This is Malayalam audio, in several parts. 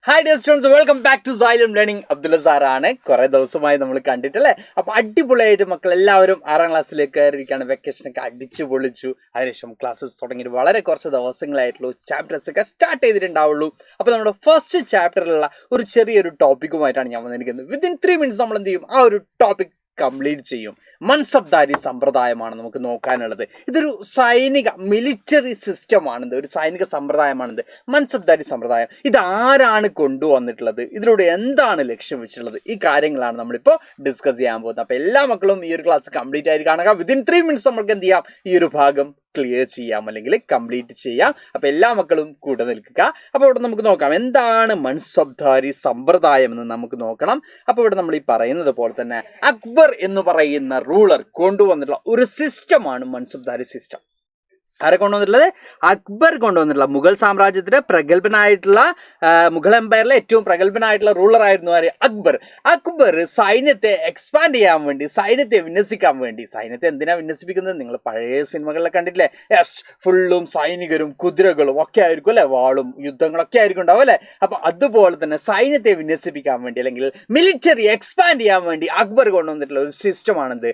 Hi dear students, welcome back to Xylem learning. Abdullah സാറാണ്. കുറെ ദിവസമായി നമ്മൾ കണ്ടിട്ടല്ലേ. അപ്പോൾ അടിപൊളിയായിട്ട് മക്കൾ എല്ലാവരും 6ാം ക്ലാസ്സിലേക്ക് കയറിയിരിക്കുകയാണ്. വെക്കേഷനൊക്കെ അടിച്ചു പൊളിച്ചു. അതിനുശേഷം ക്ലാസ്സസ് തുടങ്ങിയിട്ട് വളരെ കുറച്ച് ദിവസങ്ങളായിട്ടുള്ളൂ. ചാപ്റ്റേഴ്സ് ഒക്കെ സ്റ്റാർട്ട് ചെയ്തിട്ടുണ്ടാവുള്ളൂ. അപ്പോൾ നമ്മുടെ ഫസ്റ്റ് ചാപ്റ്ററിലുള്ള ഒരു ചെറിയൊരു ടോപ്പിക്കുമായിട്ടാണ് ഞാൻ വന്നിരിക്കുന്നത്. വിത്തിൻ 3 മിനിറ്റ്സ് നമ്മൾ എന്ത് ചെയ്യും, ആ ഒരു ടോപ്പിക് കംപ്ലീറ്റ് ചെയ്യും. മൻസബ്ദാരി സമ്പ്രദായമാണ് നമുക്ക് നോക്കാനുള്ളത്. ഇതൊരു മിലിറ്ററി സിസ്റ്റമാണിത്, ഒരു സൈനിക സമ്പ്രദായമാണിത്. മൻസബ്ദാരി സമ്പ്രദായം ഇതാരാണ് കൊണ്ടുവന്നിട്ടുള്ളത്, ഇതിലൂടെ എന്താണ് ലക്ഷ്യം വെച്ചിട്ടുള്ളത്, ഈ കാര്യങ്ങളാണ് നമ്മളിപ്പോൾ ഡിസ്കസ് ചെയ്യാൻ പോകുന്നത്. അപ്പോൾ എല്ലാ മക്കളും ഈ ഒരു ക്ലാസ് കംപ്ലീറ്റ് ആയിട്ട് കാണുക. വിത്തിൻ 3 മിനിറ്റ്സ് നമുക്ക് എന്ത് ചെയ്യാം, ഈ ഒരു ഭാഗം ക്ലിയർ ചെയ്യാം അല്ലെങ്കിൽ കംപ്ലീറ്റ് ചെയ്യാം. അപ്പോൾ എല്ലാ മക്കളും കൂടെ നിൽക്കുക. അപ്പോൾ ഇവിടെ നമുക്ക് നോക്കാം എന്താണ് മൻസബ്ദാരി സമ്പ്രദായം എന്ന് നമുക്ക് നോക്കണം. അപ്പോൾ ഇവിടെ നമ്മൾ ഈ പറയുന്നത് പോലെ തന്നെ അക്ബർ എന്ന് പറയുന്ന റൂളർ കൊണ്ടുവന്നിട്ടുള്ള ഒരു സിസ്റ്റമാണ് മൻസബ്ദാരി സിസ്റ്റം. ആരെ കൊണ്ടുവന്നിട്ടുള്ളത്? അക്ബർ കൊണ്ടുവന്നിട്ടുള്ള മുഗൾ സാമ്രാജ്യത്തിലെ പ്രഗത്ഭനായിട്ടുള്ള മുഗൾ എംപയറിലെ ഏറ്റവും പ്രഗത്ഭനായിട്ടുള്ള റൂളർ ആയിരുന്നു ആര്? അക്ബർ. അക്ബർ സൈന്യത്തെ എക്സ്പാൻഡ് ചെയ്യാൻ വേണ്ടി, സൈന്യത്തെ വിന്യസിക്കാൻ വേണ്ടി. സൈന്യത്തെ എന്തിനാ വിന്യസിപ്പിക്കുന്നത്? നിങ്ങൾ പഴയ സിനിമകളിലൊക്കെ കണ്ടിട്ടില്ലേ? യെസ്, ഫുള്ളും സൈനികരും കുതിരകളും ഒക്കെ ആയിരിക്കും അല്ലെ, വാളും യുദ്ധങ്ങളൊക്കെ ആയിരിക്കും ഉണ്ടാവും അല്ലെ. അപ്പൊ അതുപോലെ തന്നെ സൈന്യത്തെ വിന്യസിപ്പിക്കാൻ വേണ്ടി അല്ലെങ്കിൽ മിലിറ്ററി എക്സ്പാൻഡ് ചെയ്യാൻ വേണ്ടി അക്ബർ കൊണ്ടുവന്നിട്ടുള്ള ഒരു സിസ്റ്റമാണെന്ത്?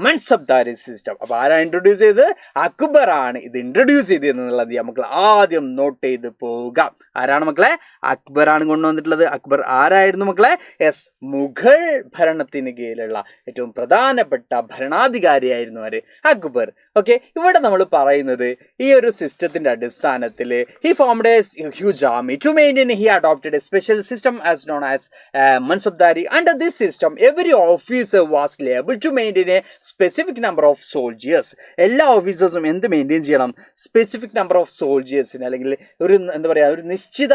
മൻസബ്ദാരി സിസ്റ്റം. അപ്പൊ ആരാ ഇൻട്രൊഡ്യൂസ് ചെയ്തത്? അക്ബർ ആണ് ഇത് ഇൻട്രൊഡ്യൂസ് ചെയ്ത് എന്നുള്ളത് നമുക്ക് ആദ്യം നോട്ട് ചെയ്ത് പോവുക. ആരാണ് മക്കളെ? അക്ബറാണ് കൊണ്ടുവന്നിട്ടുള്ളത്. അക്ബർ ആരായിരുന്നു മക്കളെ? യെസ്, മുഗൾ ഭരണത്തിന് കീഴിലുള്ള ഏറ്റവും പ്രധാനപ്പെട്ട ഭരണാധികാരിയായിരുന്നു ആര്? അക്ബർ. ഓക്കെ, ഇവിടെ നമ്മൾ പറയുന്നത് ഈ ഒരു സിസ്റ്റത്തിന്റെ അടിസ്ഥാനത്തിൽ he formed a huge army to maintain. He adopted a special system as known as Mansabdari. Under this system every officer was liable to maintain a specific number of soldiers. എല്ലാ ഓഫീസേഴ്സും എന്ത് മെയിൻറ്റെയിൻ ചെയ്യണം? സ്പെസിഫിക് നമ്പർ ഓഫ് സോൾജിയേഴ്സിന് അല്ലെങ്കിൽ ഒരു എന്താ പറയുക, ഒരു നിശ്ചിത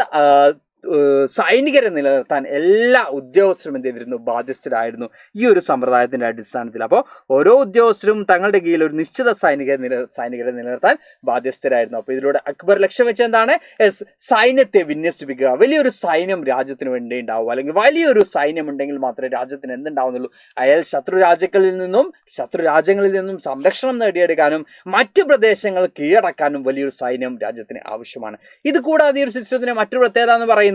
സൈനികരെ നിലനിർത്താൻ എല്ലാ ഉദ്യോഗസ്ഥരും എന്ത് ചെയ്തിരുന്നു? ബാധ്യസ്ഥരായിരുന്നു ഈ ഒരു സമ്പ്രദായത്തിന്റെ അടിസ്ഥാനത്തിൽ. അപ്പോൾ ഓരോ ഉദ്യോഗസ്ഥരും തങ്ങളുടെ കീഴിൽ ഒരു നിശ്ചിത സൈനികരെ നിലനിർത്താൻ ബാധ്യസ്ഥരായിരുന്നു. അപ്പോൾ ഇതിലൂടെ അക്ബർ ലക്ഷ്യം വെച്ച എന്താണ്? സൈന്യത്തെ വിന്യസിപ്പിക്കുക. വലിയൊരു സൈന്യം രാജ്യത്തിന് വേണ്ടി ഉണ്ടാവും, അല്ലെങ്കിൽ വലിയൊരു സൈന്യം ഉണ്ടെങ്കിൽ മാത്രമേ രാജ്യത്തിന് എന്തുണ്ടാവുന്നുള്ളൂ, ശത്രു രാജ്യങ്ങളിൽ നിന്നും സംരക്ഷണം നേടിയെടുക്കാനും മറ്റു പ്രദേശങ്ങൾ കീഴടക്കാനും വലിയൊരു സൈന്യം രാജ്യത്തിന് ആവശ്യമാണ്. ഇത് കൂടാതെ ഈ ഒരു സിസ്റ്റത്തിന് മറ്റൊരു പ്രത്യേകത എന്ന് പറയുന്നത്,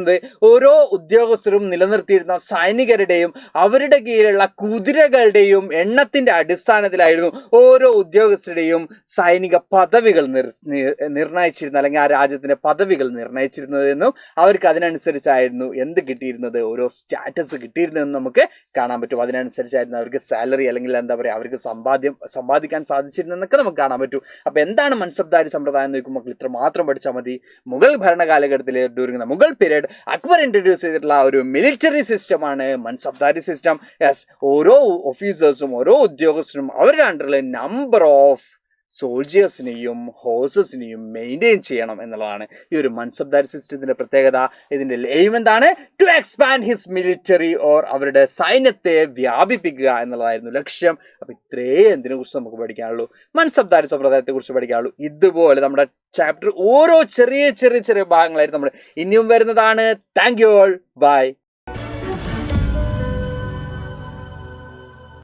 ഓരോ ഉദ്യോഗസ്ഥരും നിലനിർത്തിയിരുന്ന സൈനികരുടെയും അവരുടെ കീഴിലുള്ള കുതിരകളുടെയും എണ്ണത്തിന്റെ അടിസ്ഥാനത്തിലായിരുന്നു ഓരോ ഉദ്യോഗസ്ഥരുടെയും സൈനിക പദവികൾ നിർണയിച്ചിരുന്നത്, അല്ലെങ്കിൽ ആ രാജ്യത്തിന്റെ പദവികൾ നിർണയിച്ചിരുന്നതെന്നും അവർക്ക് അതിനനുസരിച്ചായിരുന്നു എന്ത് കിട്ടിയിരുന്നത്, ഓരോ സ്റ്റാറ്റസ് കിട്ടിയിരുന്നതെന്ന് നമുക്ക് കാണാൻ പറ്റും. അതിനനുസരിച്ചായിരുന്നു അവർക്ക് സാലറി അല്ലെങ്കിൽ എന്താ പറയുക, അവർക്ക് സമ്പാദിക്കാൻ സാധിച്ചിരുന്നതെന്നൊക്കെ നമുക്ക് കാണാൻ പറ്റും. അപ്പൊ എന്താണ് മൻസബ്ദാരി സമ്പ്രദായം എന്ന് നോക്കുമ്പോൾ ഇത്ര മാത്രം പഠിച്ചാൽ മതി. മുഗൾ ഭരണകാലഘട്ടത്തിൽ during the Mughal period Akbar introduce ചെയ്തിട്ടുള്ള ഒരു മിലിറ്ററി സിസ്റ്റമാണ് മൻസബ്ദാരി സിസ്റ്റം. യെസ്, ഓരോ ഓഫീസേഴ്സും ഓരോ ഉദ്യോഗസ്ഥരും അവരുടെ അണ്ടറിൽ നമ്പർ ഓഫ് സോൾജിയേഴ്സിനെയും ഹോഴ്സസിനെയും മെയിൻറ്റെയിൻ ചെയ്യണം എന്നുള്ളതാണ് ഈ ഒരു മൻസബ്ദാരി സിസ്റ്റത്തിന്റെ പ്രത്യേകത. ഇതിന്റെ എയിം എന്താണ്? To expand his military or അവരുടെ സൈന്യത്തെ വ്യാപിപ്പിക്കുക എന്നുള്ളതായിരുന്നു ലക്ഷ്യം. അപ്പൊ ഇത്രയും എന്തിനെ കുറിച്ച് നമുക്ക് പഠിക്കാനുള്ളൂ? മൻസബ്ദാരി സമ്പ്രദായത്തെ കുറിച്ച് പഠിക്കാനുള്ളൂ. ഇതുപോലെ നമ്മുടെ ചാപ്റ്റർ ഓരോ ചെറിയ ഭാഗങ്ങളായിട്ട് നമ്മൾ ഇനിയും വരുന്നതാണ്. Thank you all, by.